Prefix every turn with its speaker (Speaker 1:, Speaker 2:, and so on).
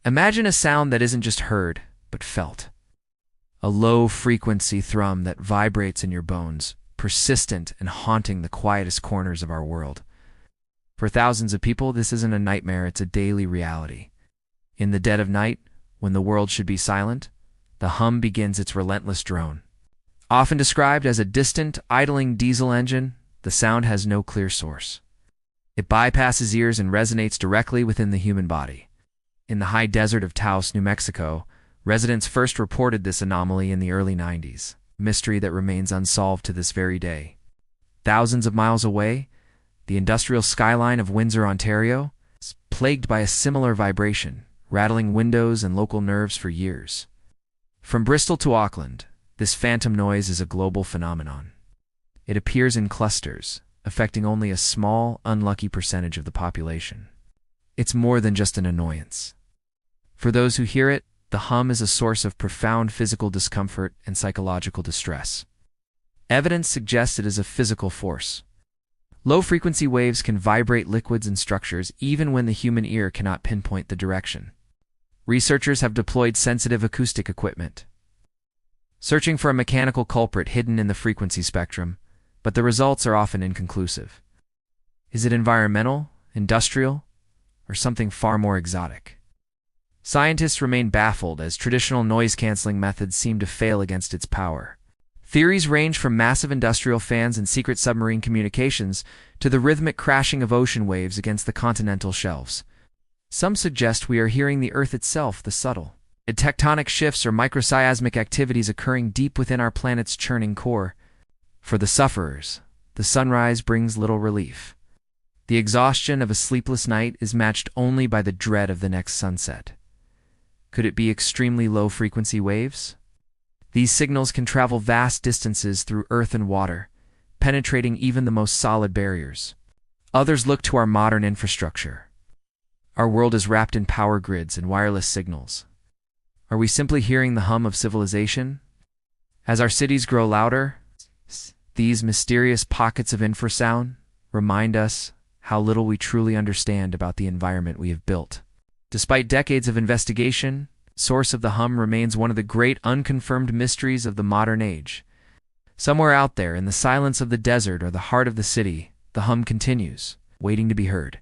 Speaker 1: Imagine a sound that isn't just heard, but felt. A low-frequency thrum that vibrates in your bones, persistent and haunting the quietest corners of our world. For thousands of people, this isn't a nightmare, it's a daily reality. In the dead of night, when the world should be silent, the hum begins its relentless drone. Often described as a distant, idling diesel engine, the sound has no clear source. It bypasses ears and resonates directly within the human body. In the high desert of Taos, New Mexico, residents first reported this anomaly in the early 90s, a mystery that remains unsolved to this very day. Thousands of miles away, the industrial skyline of Windsor, Ontario, is plagued by a similar vibration, rattling windows and local nerves for years. From Bristol to Auckland, this phantom noise is a global phenomenon. It appears in clusters, affecting only a small, unlucky percentage of the population. It's more than just an annoyance. For those who hear it, the hum is a source of profound physical discomfort and psychological distress. Evidence suggests it is a physical force. Low-frequency waves can vibrate liquids and structures even when the human ear cannot pinpoint the direction. Researchers have deployed sensitive acoustic equipment, searching for a mechanical culprit hidden in the frequency spectrum, but the results are often inconclusive. Is it environmental, industrial, or something far more exotic? Scientists remain baffled as traditional noise-canceling methods seem to fail against its power. Theories range from massive industrial fans and secret submarine communications to the rhythmic crashing of ocean waves against the continental shelves. Some suggest we are hearing the Earth itself, the subtle tectonic shifts or microseismic activities occurring deep within our planet's churning core. For the sufferers, the sunrise brings little relief. The exhaustion of a sleepless night is matched only by the dread of the next sunset. Could it be extremely low-frequency waves? These signals can travel vast distances through earth and water, penetrating even the most solid barriers. Others look to our modern infrastructure. Our world is wrapped in power grids and wireless signals. Are we simply hearing the hum of civilization? As our cities grow louder, these mysterious pockets of infrasound remind us how little we truly understand about the environment we have built. Despite decades of investigation, the source of the hum remains one of the great unconfirmed mysteries of the modern age. Somewhere out there in the silence of the desert or the heart of the city, the hum continues, waiting to be heard.